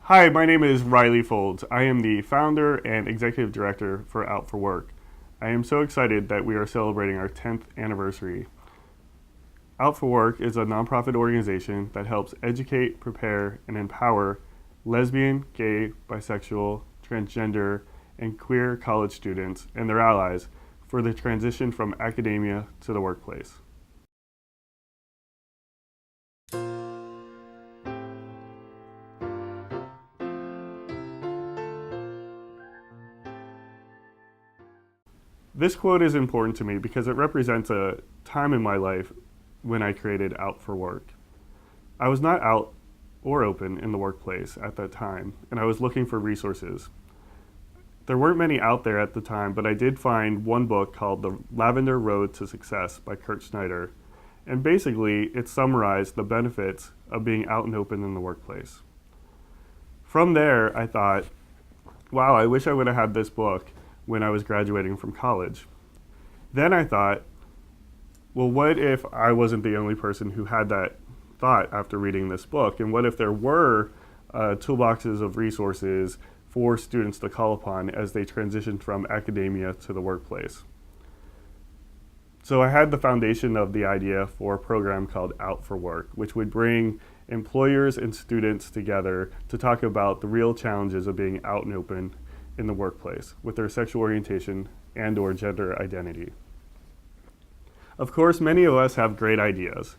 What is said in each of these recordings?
Hi, my name is Riley Folds. I am the founder and executive director for Out for Work. I am so excited that we are celebrating our 10th anniversary. Out for Work is a nonprofit organization that helps educate, prepare, and empower lesbian, gay, bisexual, transgender, and queer college students and their allies for the transition from academia to the workplace. This quote is important to me because it represents a time in my life when I created Out for Work. I was not out or open in the workplace at that time, and I was looking for resources. There weren't many out there at the time, but I did find one book called The Lavender Road to Success by Kurt Schneider, and basically it summarized the benefits of being out and open in the workplace. From there, I thought, wow, I wish I would have had this book when I was graduating from college. Then I thought, well, what if I wasn't the only person who had that thought after reading this book? And what if there were toolboxes of resources for students to call upon as they transition from academia to the workplace? So I had the foundation of the idea for a program called Out for Work, which would bring employers and students together to talk about the real challenges of being out and open in the workplace with their sexual orientation and or gender identity. Of course, many of us have great ideas.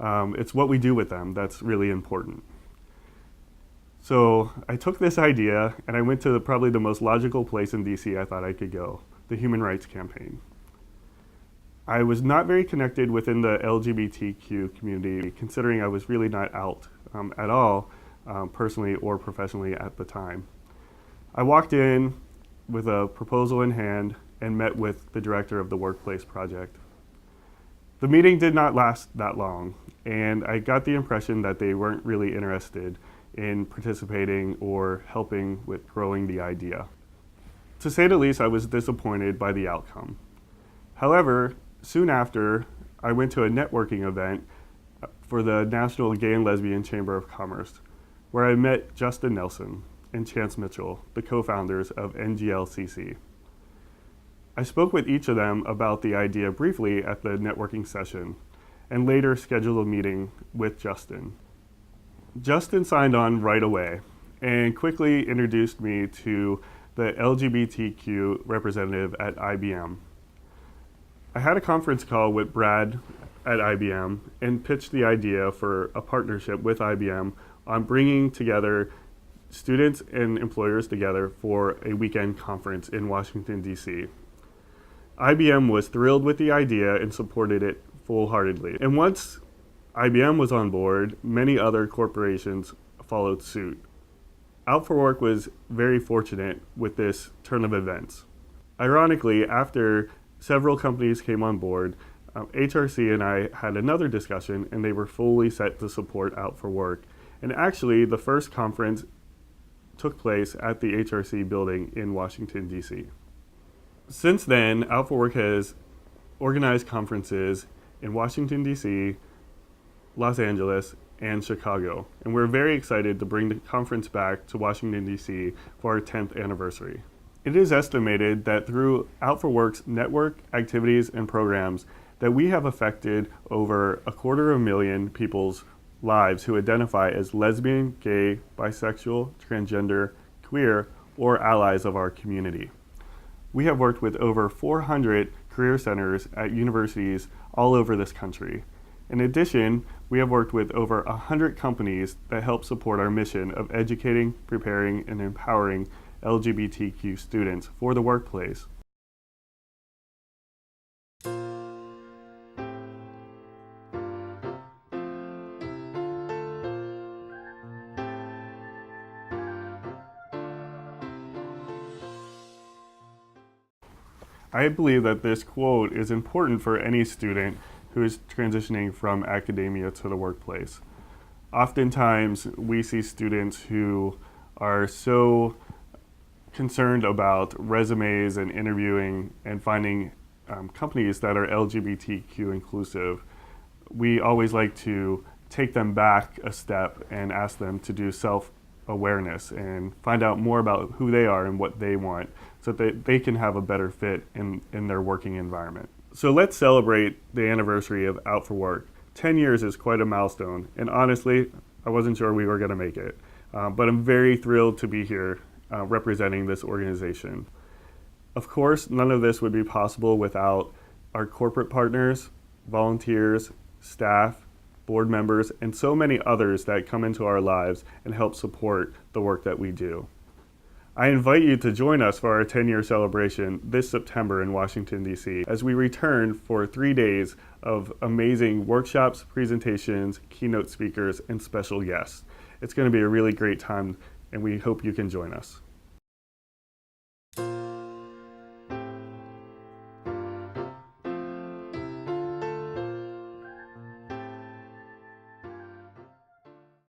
It's what we do with them that's really important. So I took this idea and I went to probably the most logical place in DC I thought I could go, the Human Rights Campaign. I was not very connected within the LGBTQ community, considering I was really not out at all, personally or professionally at the time. I walked in with a proposal in hand and met with the director of the Workplace Project. The meeting did not last that long, and I got the impression that they weren't really interested in participating or helping with growing the idea. To say the least, I was disappointed by the outcome. However, soon after, I went to a networking event for the National Gay and Lesbian Chamber of Commerce, where I met Justin Nelson and Chance Mitchell, the co-founders of NGLCC. I spoke with each of them about the idea briefly at the networking session, and later scheduled a meeting with Justin. Justin signed on right away and quickly introduced me to the LGBTQ representative at IBM. I had a conference call with Brad at IBM and pitched the idea for a partnership with IBM on bringing together students and employers together for a weekend conference in Washington, D.C. IBM was thrilled with the idea and supported it full-heartedly. And once IBM was on board, many other corporations followed suit. Out for Work was very fortunate with this turn of events. Ironically, after several companies came on board, HRC and I had another discussion, and they were fully set to support Out for Work. And actually, the first conference took place at the HRC building in Washington, D.C. Since then, Out for Work has organized conferences in Washington, D.C., Los Angeles, and Chicago. And we're very excited to bring the conference back to Washington, D.C. for our 10th anniversary. It is estimated that through Out for Work's network, activities, and programs that we have affected over 250,000 people's lives who identify as lesbian, gay, bisexual, transgender, queer, or allies of our community. We have worked with over 400 career centers at universities all over this country. In addition, we have worked with over 100 companies that help support our mission of educating, preparing, and empowering LGBTQ students for the workplace. I believe that this quote is important for any student who is transitioning from academia to the workplace. Oftentimes, we see students who are so concerned about resumes and interviewing and finding companies that are LGBTQ inclusive. We always like to take them back a step and ask them to do self awareness and find out more about who they are and what they want so that they can have a better fit in their working environment. So let's celebrate the anniversary of Out for Work. 10 years is quite a milestone, and honestly, I wasn't sure we were going to make it. But I'm very thrilled to be here representing this organization. Of course, none of this would be possible without our corporate partners, volunteers, staff, board members, and so many others that come into our lives and help support the work that we do. I invite you to join us for our 10-year celebration this September in Washington, D.C. as we return for 3 days of amazing workshops, presentations, keynote speakers, and special guests. It's going to be a really great time, and we hope you can join us.